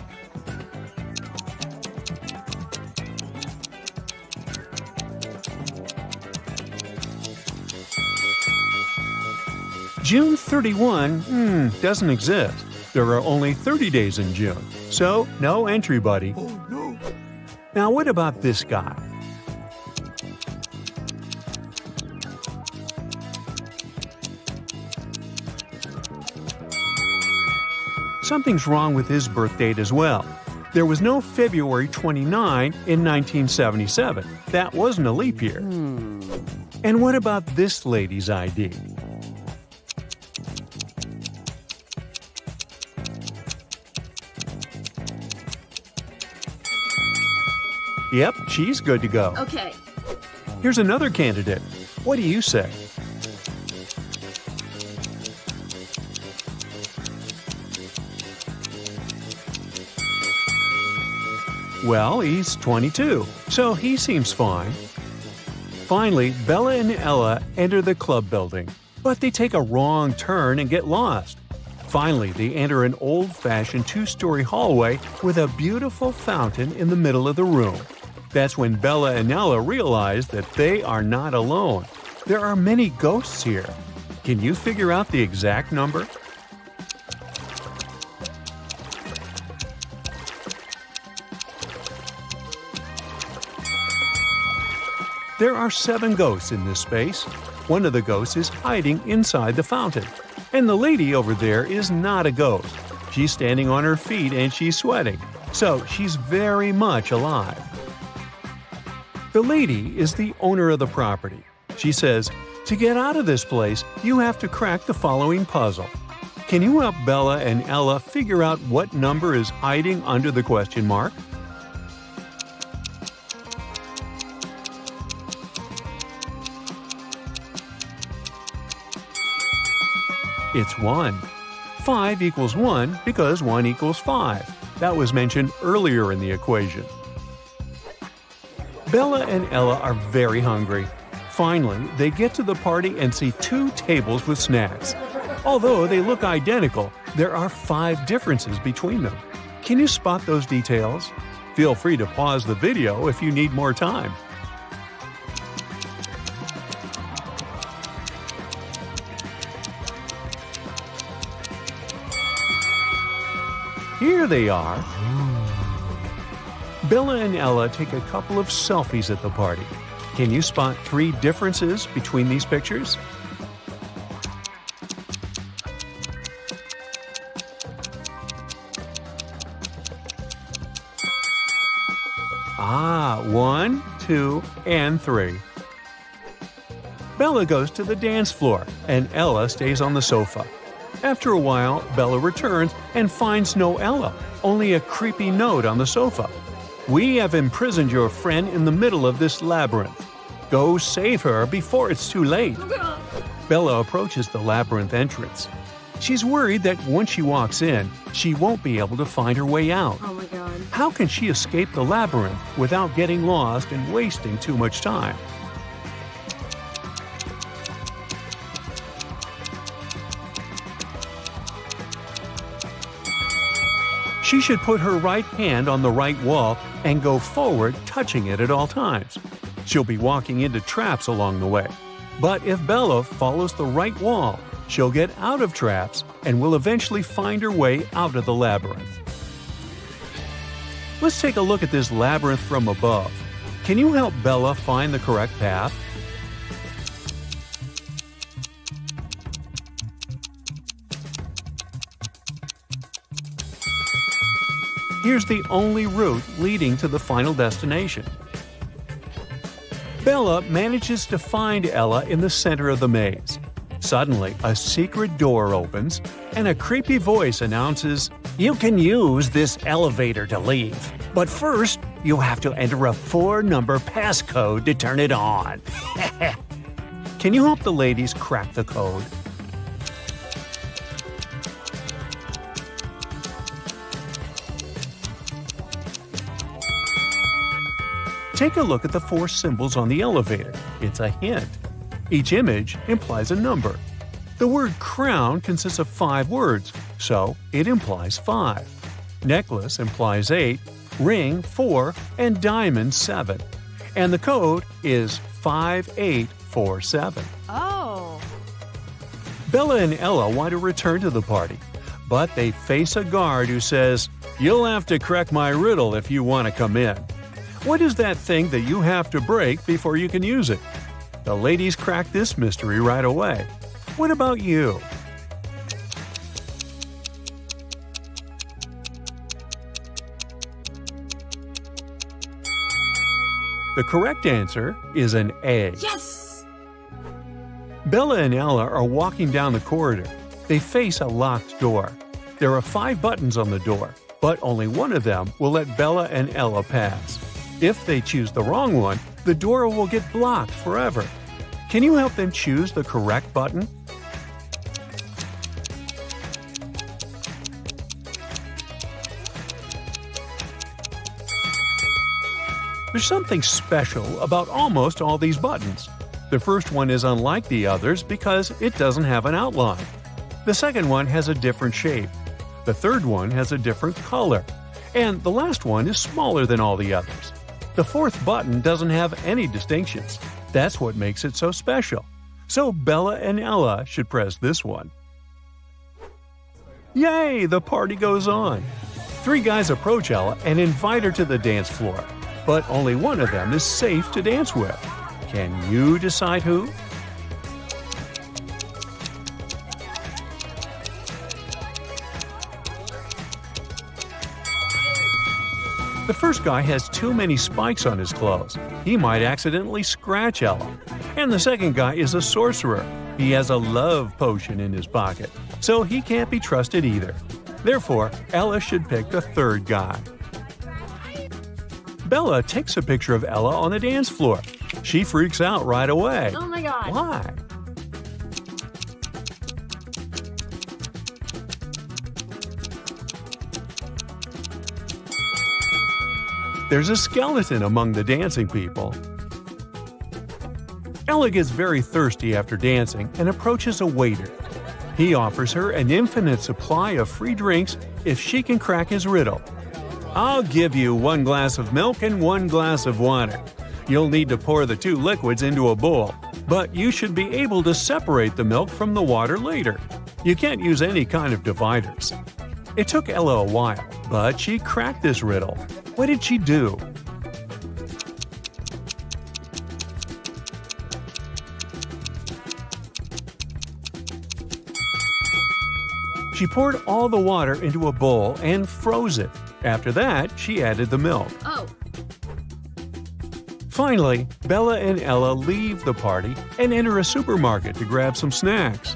June 31 doesn't exist. There are only 30 days in June, so no entry, buddy. Oh no! Now what about this guy? Something's wrong with his birth date as well. There was no February 29 in 1977. That wasn't a leap year. And what about this lady's ID? Yep, she's good to go. Okay. Here's another candidate. What do you say? Well, he's 22, so he seems fine. Finally, Bella and Ella enter the club building, but they take a wrong turn and get lost. Finally, they enter an old-fashioned 2-story hallway with a beautiful fountain in the middle of the room. That's when Bella and Ella realize that they are not alone. There are many ghosts here. Can you figure out the exact number? There are 7 ghosts in this space. One of the ghosts is hiding inside the fountain. And the lady over there is not a ghost. She's standing on her feet and she's sweating. So she's very much alive. The lady is the owner of the property. She says, to get out of this place, you have to crack the following puzzle. Can you help Bella and Ella figure out what number is hiding under the question mark? It's 1. 5 equals 1 because 1 equals 5. That was mentioned earlier in the equation. Bella and Ella are very hungry. Finally, they get to the party and see 2 tables with snacks. Although they look identical, there are 5 differences between them. Can you spot those details? Feel free to pause the video if you need more time. Here they are. Bella and Ella take a couple of selfies at the party. Can you spot 3 differences between these pictures? Ah, 1, 2, and 3. Bella goes to the dance floor, and Ella stays on the sofa. After a while, Bella returns and finds no Ella, only a creepy note on the sofa. We have imprisoned your friend in the middle of this labyrinth. Go save her before it's too late. Bella approaches the labyrinth entrance. She's worried that once she walks in, she won't be able to find her way out. Oh my god. How can she escape the labyrinth without getting lost and wasting too much time? She should put her right hand on the right wall and go forward, touching it at all times. She'll be walking into traps along the way. But if Bella follows the right wall, she'll get out of traps and will eventually find her way out of the labyrinth. Let's take a look at this labyrinth from above. Can you help Bella find the correct path? Here's the only route leading to the final destination. Bella manages to find Ella in the center of the maze. Suddenly, a secret door opens, and a creepy voice announces, "You can use this elevator to leave, but first, you have to enter a 4-number passcode to turn it on." Can you help the ladies crack the code? Take a look at the 4 symbols on the elevator. It's a hint. Each image implies a number. The word crown consists of 5 words, so it implies 5. Necklace implies 8, ring 4, and diamond 7. And the code is 5847. Oh. Bella and Ella want to return to the party, but they face a guard who says, "You'll have to crack my riddle if you want to come in." What is that thing that you have to break before you can use it? The ladies crack this mystery right away. What about you? The correct answer is an A. Yes! Bella and Ella are walking down the corridor. They face a locked door. There are 5 buttons on the door, but only one of them will let Bella and Ella pass. If they choose the wrong one, the door will get blocked forever. Can you help them choose the correct button? There's something special about almost all these buttons. The first one is unlike the others because it doesn't have an outline. The second one has a different shape. The third one has a different color. And the last one is smaller than all the others. The fourth button doesn't have any distinctions. That's what makes it so special. So Bella and Ella should press this one. Yay! The party goes on. 3 guys approach Ella and invite her to the dance floor. But only one of them is safe to dance with. Can you decide who? The first guy has too many spikes on his clothes. He might accidentally scratch Ella. And the second guy is a sorcerer. He has a love potion in his pocket, so he can't be trusted either. Therefore, Ella should pick the third guy. Bella takes a picture of Ella on the dance floor. She freaks out right away. Oh my god. Why? There's a skeleton among the dancing people. Ella gets very thirsty after dancing and approaches a waiter. He offers her an infinite supply of free drinks if she can crack his riddle. "I'll give you 1 glass of milk and 1 glass of water. You'll need to pour the 2 liquids into a bowl, but you should be able to separate the milk from the water later. You can't use any kind of dividers." It took Ella a while, but she cracked this riddle. What did she do? She poured all the water into a bowl and froze it. After that, she added the milk. Oh. Finally, Bella and Ella leave the party and enter a supermarket to grab some snacks.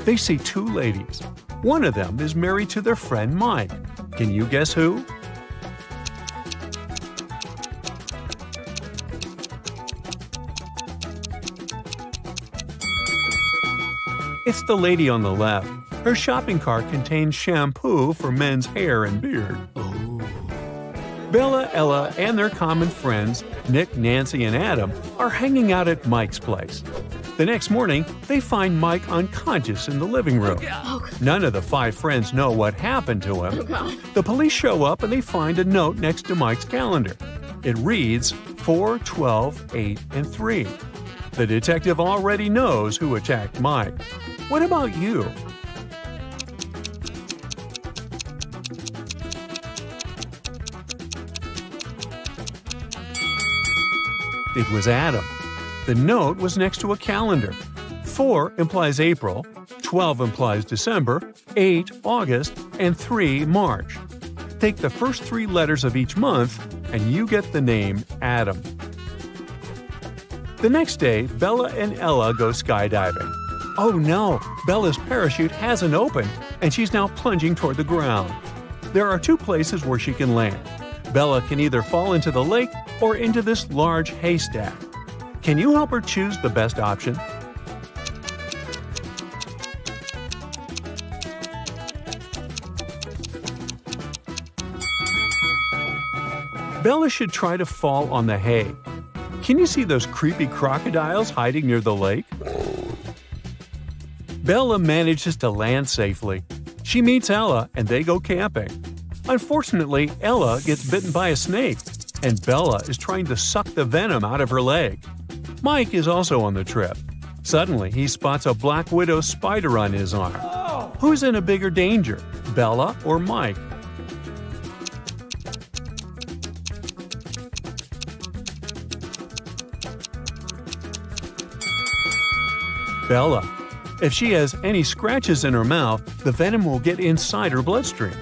They see 2 ladies. One of them is married to their friend Mike. Can you guess who? It's the lady on the left. Her shopping cart contains shampoo for men's hair and beard. Bella, Ella, and their common friends, Nick, Nancy, and Adam, are hanging out at Mike's place. The next morning, they find Mike unconscious in the living room. None of the 5 friends know what happened to him. The police show up and they find a note next to Mike's calendar. It reads 4, 12, 8, and 3. The detective already knows who attacked Mike. What about you? It was Adam. The note was next to a calendar. 4 implies April, 12 implies December, 8 August, and 3 March. Take the first 3 letters of each month, and you get the name Adam. The next day, Bella and Ella go skydiving. Oh no, Bella's parachute hasn't opened, and she's now plunging toward the ground. There are 2 places where she can land. Bella can either fall into the lake or into this large haystack. Can you help her choose the best option? Bella should try to fall on the hay. Can you see those creepy crocodiles hiding near the lake? Bella manages to land safely. She meets Ella and they go camping. Unfortunately, Ella gets bitten by a snake, and Bella is trying to suck the venom out of her leg. Mike is also on the trip. Suddenly, he spots a black widow spider on his arm. Who's in a bigger danger, Bella or Mike? Bella. If she has any scratches in her mouth, the venom will get inside her bloodstream.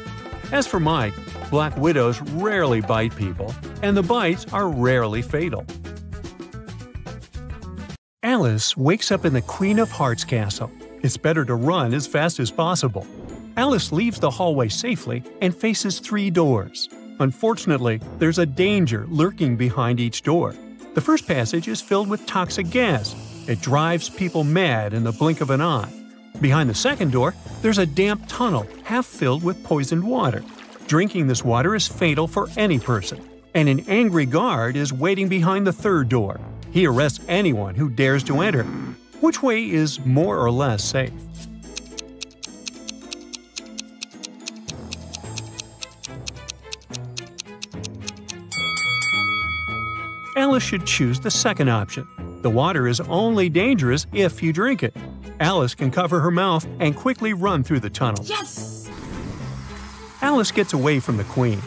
As for Mike, black widows rarely bite people, and the bites are rarely fatal. Alice wakes up in the Queen of Hearts castle. It's better to run as fast as possible. Alice leaves the hallway safely and faces 3 doors. Unfortunately, there's a danger lurking behind each door. The first passage is filled with toxic gas. It drives people mad in the blink of an eye. Behind the second door, there's a damp tunnel half filled with poisoned water. Drinking this water is fatal for any person. And an angry guard is waiting behind the third door. He arrests anyone who dares to enter. Which way is more or less safe? Alice should choose the second option. The water is only dangerous if you drink it. Alice can cover her mouth and quickly run through the tunnel. Yes! Alice gets away from the queen.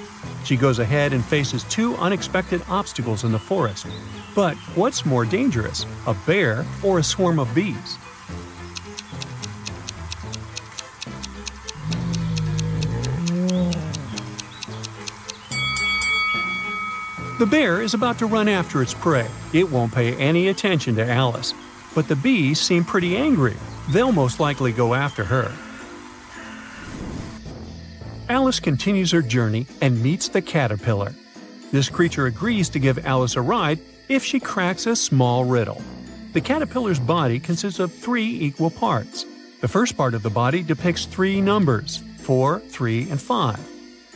She goes ahead and faces 2 unexpected obstacles in the forest. But what's more dangerous, a bear or a swarm of bees? The bear is about to run after its prey. It won't pay any attention to Alice. But the bees seem pretty angry. They'll most likely go after her. Alice continues her journey and meets the caterpillar. This creature agrees to give Alice a ride if she cracks a small riddle. The caterpillar's body consists of 3 equal parts. The first part of the body depicts 3 numbers, 4, 3, and 5.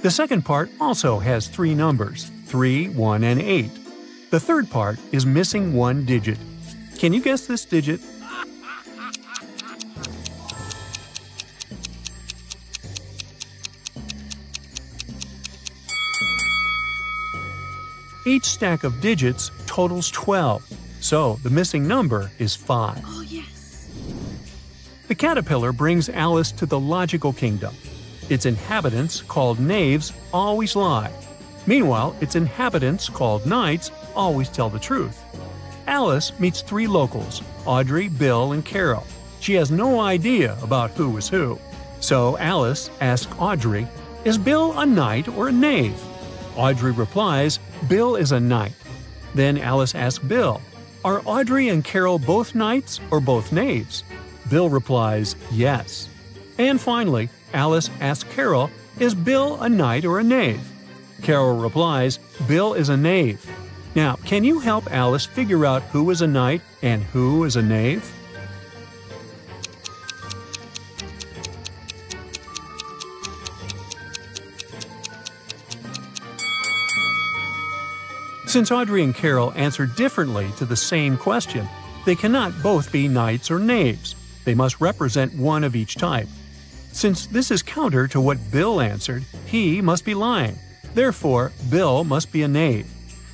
The second part also has 3 numbers, 3, 1, and 8. The third part is missing one digit. Can you guess this digit? Each stack of digits totals 12, so the missing number is 5. Oh, yes. The caterpillar brings Alice to the logical kingdom. Its inhabitants, called knaves, always lie. Meanwhile, its inhabitants, called knights, always tell the truth. Alice meets 3 locals, Audrey, Bill, and Carol. She has no idea about who is who. So Alice asks Audrey, "Is Bill a knight or a knave?" Audrey replies, "Bill is a knight." Then Alice asks Bill, "Are Audrey and Carol both knights or both knaves?" Bill replies, "Yes." And finally, Alice asks Carol, "Is Bill a knight or a knave?" Carol replies, "Bill is a knave." Now, can you help Alice figure out who is a knight and who is a knave? Since Audrey and Carol answer differently to the same question, they cannot both be knights or knaves. They must represent one of each type. Since this is counter to what Bill answered, he must be lying. Therefore, Bill must be a knave.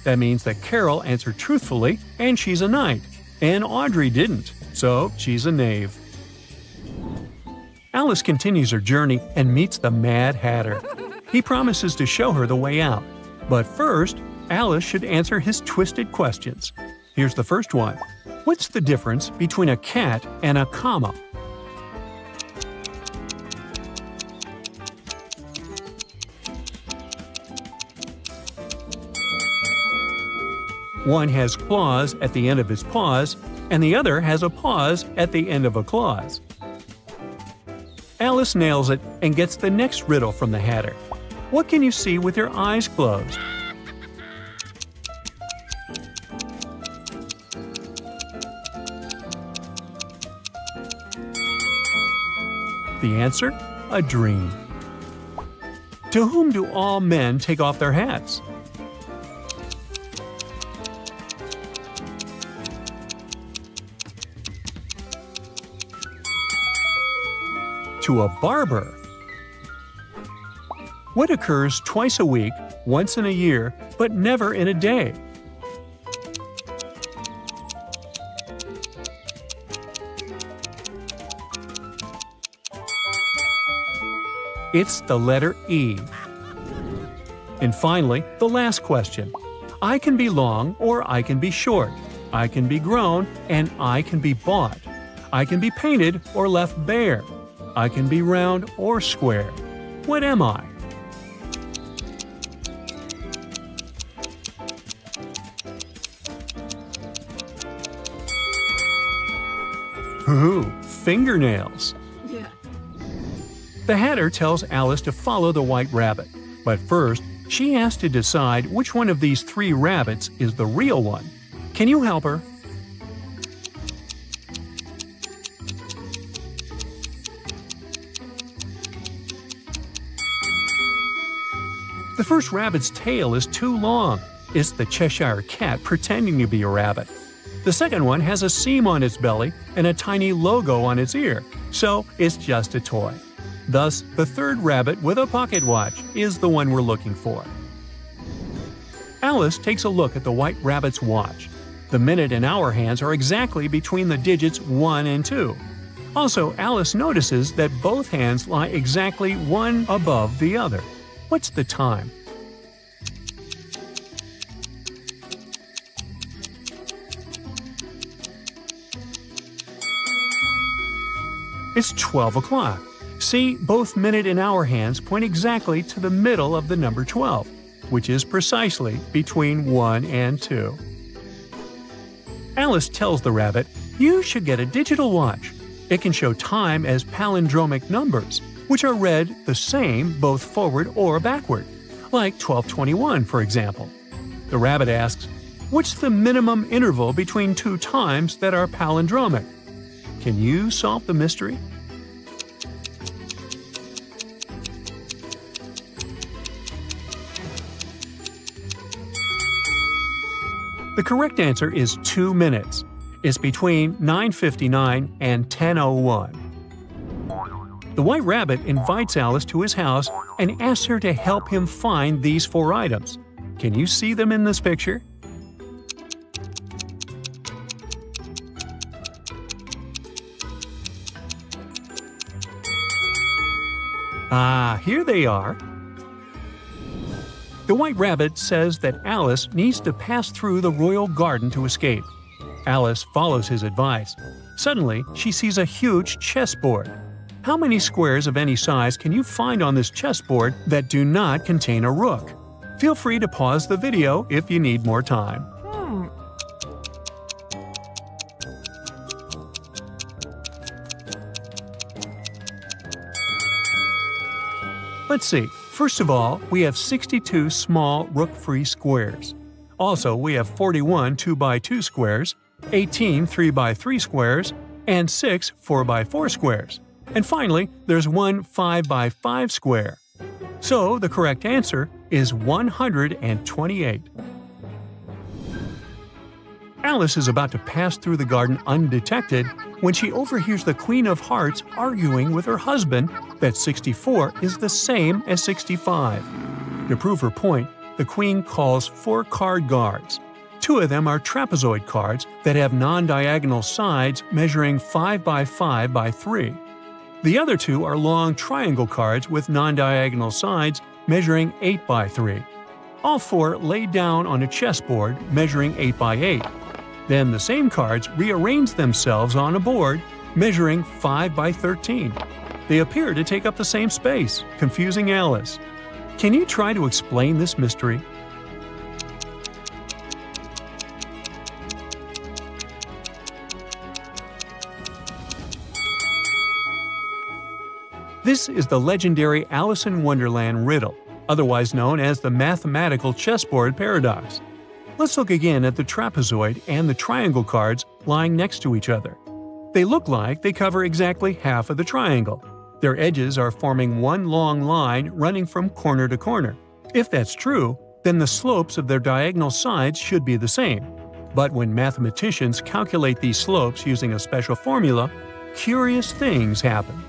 That means that Carol answered truthfully, and she's a knight. And Audrey didn't, so she's a knave. Alice continues her journey and meets the Mad Hatter. He promises to show her the way out. But first, Alice should answer his twisted questions. Here's the first one. What's the difference between a cat and a comma? One has claws at the end of its paws, and the other has a pause at the end of a clause. Alice nails it and gets the next riddle from the Hatter. What can you see with your eyes closed? The answer? A dream. To whom do all men take off their hats? To a barber. What occurs twice a week, once in a year, but never in a day? It's the letter E. And finally, the last question. I can be long or I can be short. I can be grown and I can be bought. I can be painted or left bare. I can be round or square. What am I? Ooh, fingernails. Yeah. The Hatter tells Alice to follow the white rabbit, but first, she has to decide which one of these 3 rabbits is the real one. Can you help her? The first rabbit's tail is too long. It's the Cheshire Cat pretending to be a rabbit. The second one has a seam on its belly and a tiny logo on its ear, so it's just a toy. Thus, the third rabbit with a pocket watch is the one we're looking for. Alice takes a look at the white rabbit's watch. The minute and hour hands are exactly between the digits 1 and 2. Also, Alice notices that both hands lie exactly one above the other. What's the time? It's 12 o'clock. See, both minute and hour hands point exactly to the middle of the number 12, which is precisely between 1 and 2. Alice tells the rabbit, "You should get a digital watch. It can show time as palindromic numbers, which are read the same both forward or backward, like 1221, for example." The rabbit asks, "What's the minimum interval between 2 times that are palindromic?" Can you solve the mystery? The correct answer is 2 minutes. It's between 9:59 and 10:01. The White Rabbit invites Alice to his house and asks her to help him find these 4 items. Can you see them in this picture? Ah, here they are. The White Rabbit says that Alice needs to pass through the royal garden to escape. Alice follows his advice. Suddenly, she sees a huge chessboard. How many squares of any size can you find on this chessboard that do not contain a rook? Feel free to pause the video if you need more time. Let's see. First of all, we have 62 small rook-free squares. Also, we have 41 2x2 squares, 18 3x3 squares, and 6 4x4 squares. And finally, there's one 5x5 square. So the correct answer is 128. Alice is about to pass through the garden undetected when she overhears the Queen of Hearts arguing with her husband that 64 is the same as 65. To prove her point, the Queen calls 4 card guards. 2 of them are trapezoid cards that have non-diagonal sides measuring 5x5x3. The other 2 are long triangle cards with non-diagonal sides measuring 8x3. All 4 laid down on a chessboard measuring 8x8. Then the same cards rearrange themselves on a board measuring 5x13. They appear to take up the same space, confusing Alice. Can you try to explain this mystery? This is the legendary Alice in Wonderland riddle, otherwise known as the mathematical chessboard paradox. Let's look again at the trapezoid and the triangle cards lying next to each other. They look like they cover exactly half of the triangle. Their edges are forming one long line running from corner to corner. If that's true, then the slopes of their diagonal sides should be the same. But when mathematicians calculate these slopes using a special formula, curious things happen.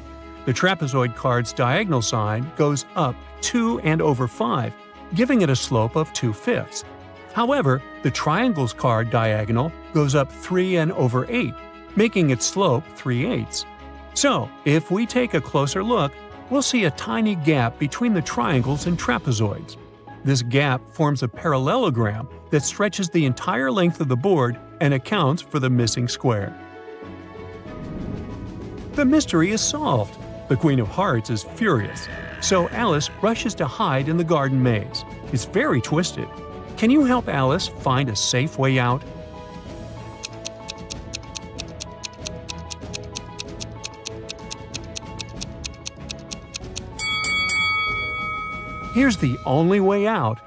The trapezoid card's diagonal side goes up 2 and over 5, giving it a slope of 2/5. However, the triangle's card diagonal goes up 3 and over 8, making its slope 3/8. So, if we take a closer look, we'll see a tiny gap between the triangles and trapezoids. This gap forms a parallelogram that stretches the entire length of the board and accounts for the missing square. The mystery is solved. The Queen of Hearts is furious, so Alice rushes to hide in the garden maze. It's very twisted. Can you help Alice find a safe way out? Here's the only way out.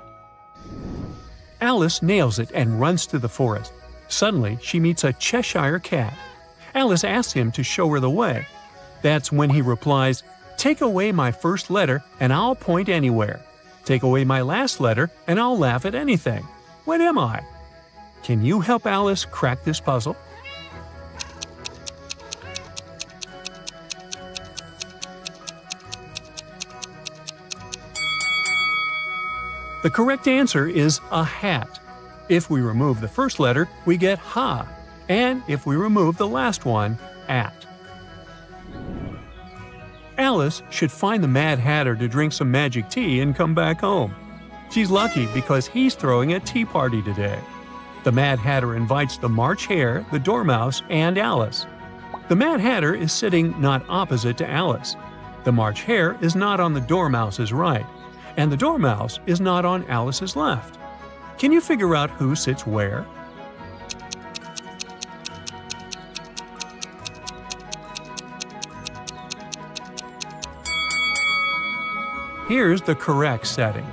Alice nails it and runs to the forest. Suddenly, she meets a Cheshire cat. Alice asks him to show her the way. That's when he replies, "Take away my first letter and I'll point anywhere. Take away my last letter and I'll laugh at anything. What am I?" Can you help Alice crack this puzzle? The correct answer is a hat. If we remove the first letter, we get ha, and if we remove the last one, at. Alice should find the Mad Hatter to drink some magic tea and come back home. She's lucky because he's throwing a tea party today. The Mad Hatter invites the March Hare, the Dormouse, and Alice. The Mad Hatter is sitting not opposite to Alice. The March Hare is not on the Dormouse's right, and the Dormouse is not on Alice's left. Can you figure out who sits where? Here's the correct setting.